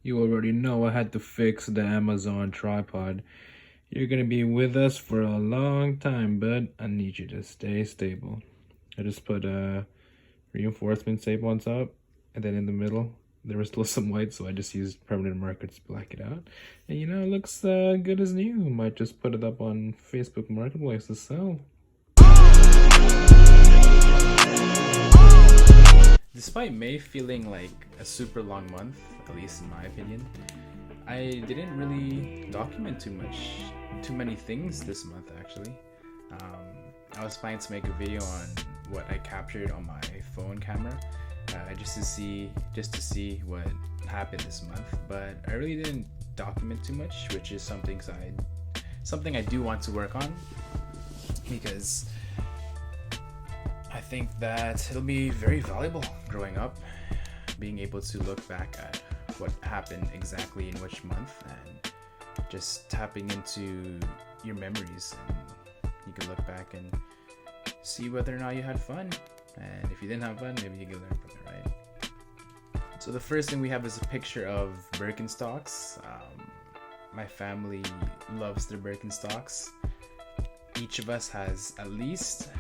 You already know I had to fix the Amazon tripod. You're gonna be with us for a long time, but I need you to stay stable. I just put reinforcement tape on top, and then in the middle there was still some white, so I just used permanent marker to black it out. And it looks good as new. Might just put it up on Facebook Marketplace to sell. Despite May feeling like a super long month, at least in my opinion, I didn't really document too many things this month actually. I was planning to make a video on what I captured on my phone camera, just to see what happened this month. But I really didn't document too much, which is something I do want to work on, because I think that it'll be very valuable growing up, being able to look back at what happened exactly in which month and just tapping into your memories, and you can look back and see whether or not you had fun, and if you didn't have fun, maybe you can learn from it, right? So the first thing we have is a picture of Birkenstocks. My family loves their Birkenstocks. Each of us has at least,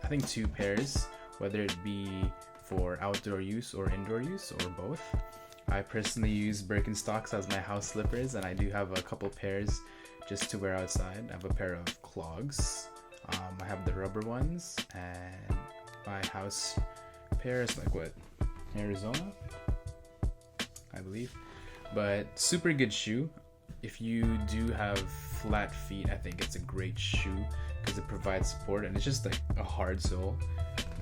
I think, 2 pairs, whether it be for outdoor use or indoor use or both. I personally use Birkenstocks as my house slippers, and I do have a couple pairs just to wear outside. I have a pair of clogs. I have the rubber ones, and my house pair is Arizona, I believe. But super good shoe. If you do have flat feet, I think it's a great shoe because it provides support, and it's just like a hard sole.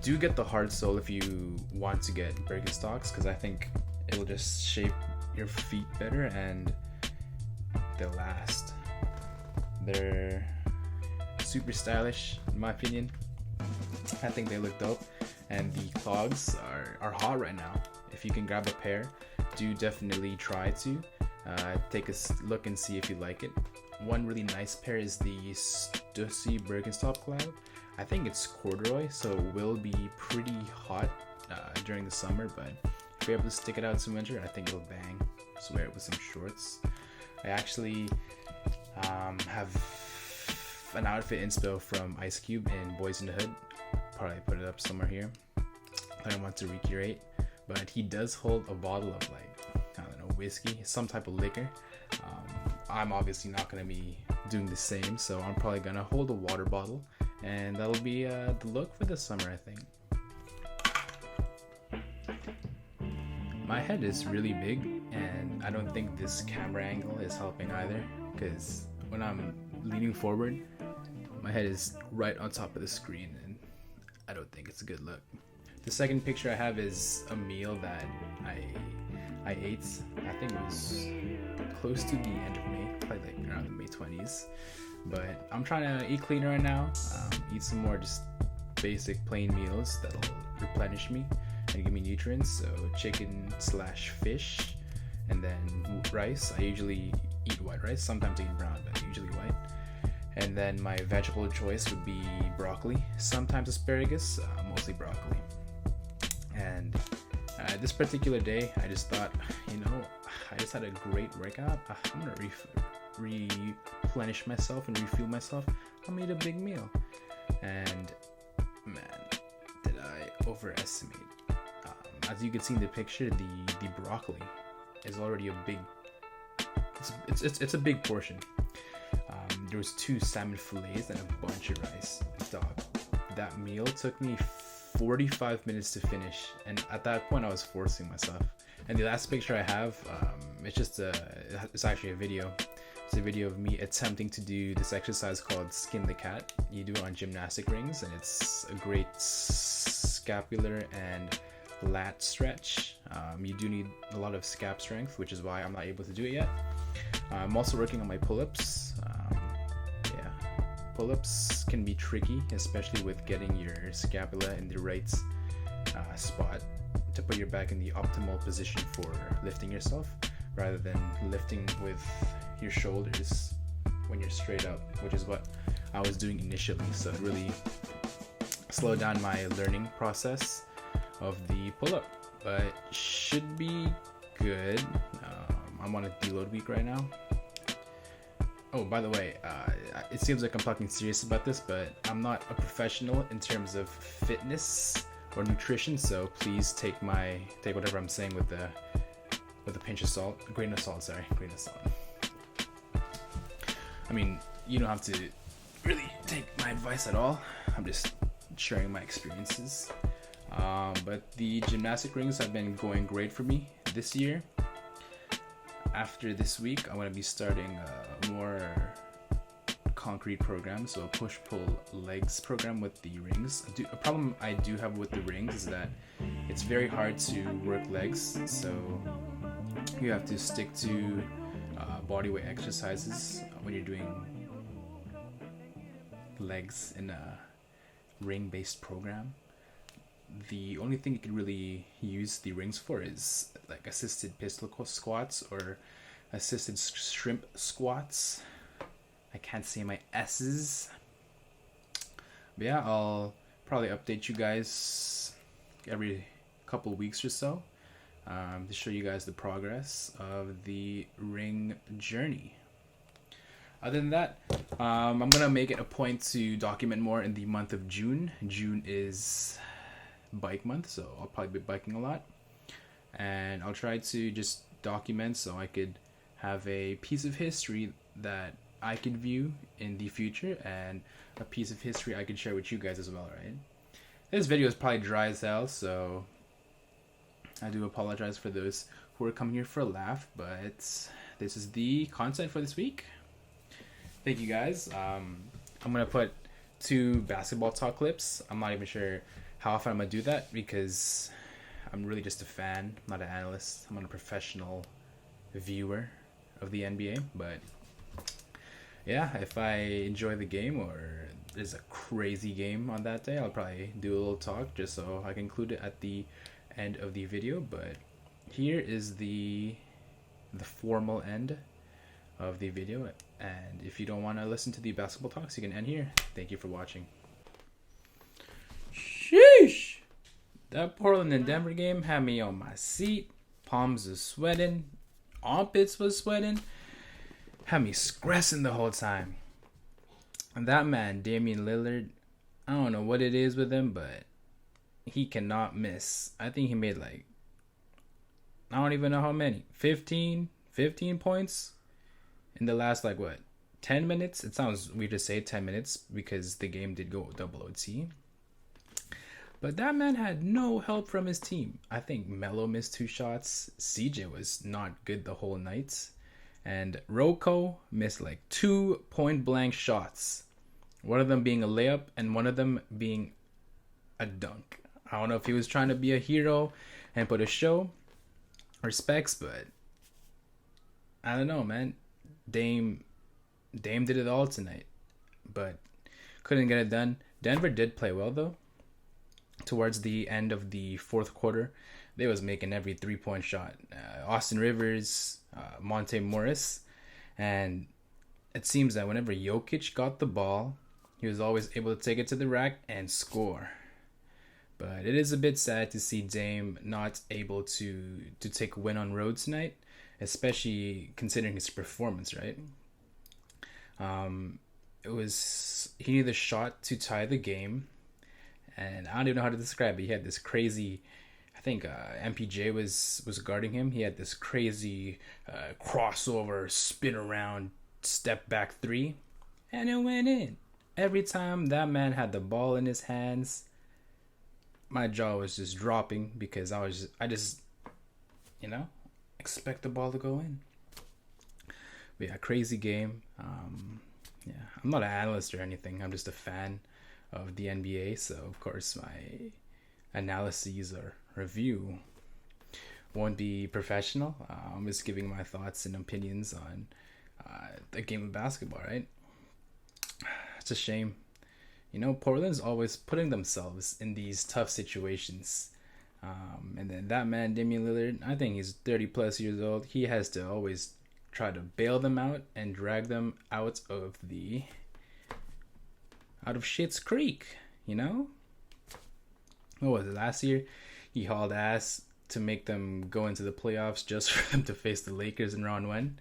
Do get the hard sole if you want to get Birkenstocks, because I think it'll just shape your feet better and they'll last. They're super stylish in my opinion. I think they look dope, and the clogs are hot right now. If you can grab a pair, do definitely try to take a look and see if you like it. One really nice pair is the Stussy Birkenstock Cloud. I think it's corduroy, so it will be pretty hot during the summer, but if you're able to stick it out to winter, I think it'll bang. Just wear it with some shorts. I actually have an outfit inspo from Ice Cube in Boys in the Hood. Probably put it up somewhere here. I don't want to recreate, but he does hold a bottle of whiskey, some type of liquor. I'm obviously not going to be doing the same, so I'm probably going to hold a water bottle, and that'll be the look for the summer, I think. My head is really big, and I don't think this camera angle is helping either, because when I'm leaning forward, my head is right on top of the screen, and I don't think it's a good look. The second picture I have is a meal that I ate. I think it was close to the end of May, probably like around the May 20s. But I'm trying to eat cleaner right now, eat some more just basic plain meals that'll replenish me and give me nutrients. So chicken/fish, and then rice. I usually eat white rice, sometimes I eat brown, but usually white. And then my vegetable choice would be broccoli, sometimes asparagus, mostly broccoli. And this particular day, I just thought, I just had a great workout. I'm gonna replenish myself and refuel myself. I made a big meal, and man, did I overestimate. As you can see in the picture, the broccoli is already a big. It's a big portion. There was 2 salmon fillets and a bunch of rice. Dog, that meal took me 45 minutes to finish, and at that point I was forcing myself. And the last picture I have, it's actually a video. It's a video of me attempting to do this exercise called Skin the Cat. You do it on gymnastic rings, and it's a great scapular and lat stretch. You do need a lot of scap strength, which is why I'm not able to do it yet. I'm also working on my pull-ups. Pull-ups can be tricky, especially with getting your scapula in the right spot to put your back in the optimal position for lifting yourself, rather than lifting with your shoulders when you're straight up, which is what I was doing initially. So it really slowed down my learning process of the pull-up, but should be good. I'm on a deload week right now. Oh, by the way, it seems like I'm talking serious about this, but I'm not a professional in terms of fitness or nutrition, so please take whatever I'm saying with a pinch of salt, a grain of salt. Grain of salt. I mean, you don't have to really take my advice at all. I'm just sharing my experiences. But the gymnastic rings have been going great for me this year. After this week, I'm going to be starting a more concrete program, so a push-pull legs program with the rings. A problem I do have with the rings is that it's very hard to work legs, so you have to stick to bodyweight exercises when you're doing legs in a ring-based program. The only thing you can really use the rings for is like assisted pistol squats or assisted shrimp squats. I can't say my S's. But yeah, I'll probably update you guys every couple weeks or so to show you guys the progress of the ring journey. Other than that, I'm gonna make it a point to document more in the month of June. June is bike month, so I'll probably be biking a lot, and I'll try to just document so I could have a piece of history that I could view in the future and a piece of history I could share with you guys as well, right? This video is probably dry as hell, so I do apologize for those who are coming here for a laugh, but this is the content for this week. Thank you guys. I'm gonna put 2 basketball talk clips. I'm not even sure how often I'm gonna do that because I'm really just a fan, not an analyst. I'm not a professional viewer of the NBA, but yeah, if I enjoy the game or there's a crazy game on that day, I'll probably do a little talk just so I can include it at the end of the video. But here is the formal end of the video, and if you don't want to listen to the basketball talks, you can end here. Thank you for watching. Sheesh! That Portland and Denver game had me on my seat. Palms was sweating. Armpits was sweating. Had me stressing the whole time. And that man, Damian Lillard, I don't know what it is with him, but he cannot miss. I think he made I don't even know how many. 15 points in the last 10 minutes? It sounds weird to say 10 minutes because the game did go double OT. But that man had no help from his team. I think Melo missed 2 shots. CJ was not good the whole night. And Rocco missed 2 point-blank shots. One of them being a layup and one of them being a dunk. I don't know if he was trying to be a hero and put a show or specs, but I don't know, man. Dame did it all tonight, but couldn't get it done. Denver did play well, though. Towards the end of the fourth quarter, they was making every 3-point shot. Austin Rivers, Monte Morris, and it seems that whenever Jokic got the ball, he was always able to take it to the rack and score. But it is a bit sad to see Dame not able to take a win on road tonight, especially considering his performance, right? He needed a shot to tie the game, and I don't even know how to describe it. He had this crazy, I think MPJ was guarding him. He had this crazy crossover, spin around, step back 3, and it went in. Every time that man had the ball in his hands, my jaw was just dropping because I just expect the ball to go in. But yeah, crazy game. Yeah, I'm not an analyst or anything. I'm just a fan of the NBA, so of course my analyses or review won't be professional. I'm just giving my thoughts and opinions on the game of basketball, right? It's a shame. Portland's always putting themselves in these tough situations. And then that man, Damian Lillard, I think he's 30 plus years old. He has to always try to bail them out and drag them out of Schitt's Creek, What was it, last year? He hauled ass to make them go into the playoffs just for them to face the Lakers in round one.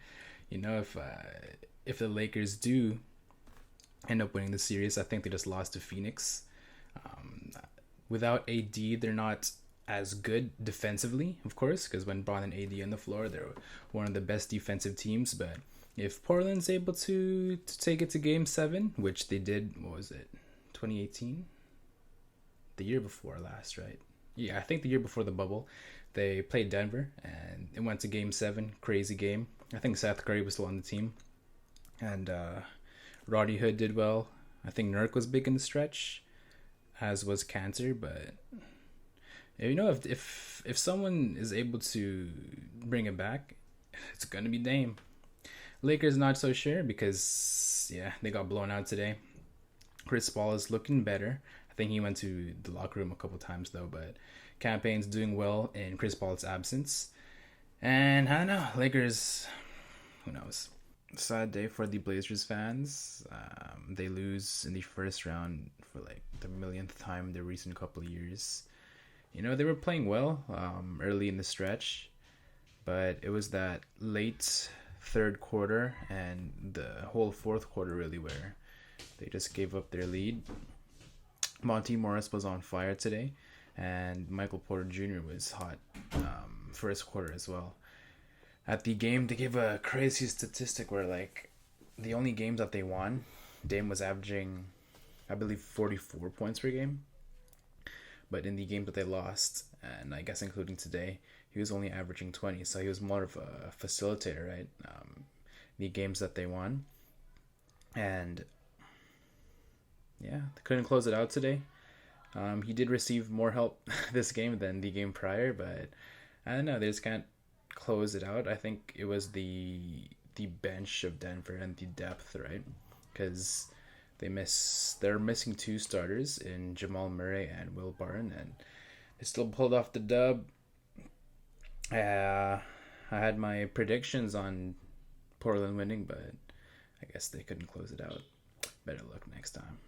You know, if the Lakers do end up winning the series, I think they just lost to Phoenix. Without AD, they're not as good defensively, of course, because when Bron and AD on the floor, they're one of the best defensive teams. But if Portland's able to take it to Game 7, which they did, what was it, 2018? The year before last, right? Yeah, I think the year before the bubble, they played Denver, and it went to Game 7, crazy game. I think Seth Curry was still on the team, and Roddy Hood did well. I think Nurk was big in the stretch, as was Cantor, but you know, if someone is able to bring it back, it's gonna be Dame. Lakers not so sure because they got blown out today. Chris Paul is looking better. I think he went to the locker room a couple times though, but campaign's doing well in Chris Paul's absence. And I don't know, Lakers, who knows? Sad day for the Blazers fans. They lose in the first round for like the millionth time in the recent couple of years. You know, they were playing well early in the stretch, but it was that late third quarter and the whole fourth quarter really where they just gave up their lead. Monty Morris was on fire today, and Michael Porter Jr. was hot first quarter as well. At the game, they gave a crazy statistic where, like, the only games that they won, Dame was averaging, I believe, 44 points per game. But in the game that they lost, and I guess including today, he was only averaging 20. So he was more of a facilitator, right? The games that they won. And yeah, they couldn't close it out today. He did receive more help this game than the game prior, but I don't know, they just can't close it out. I think it was the bench of Denver and the depth, right? Because they're missing two starters in Jamal Murray and Will Barton, and they still pulled off the dub. I had my predictions on Portland winning, but I guess they couldn't close it out. Better luck next time.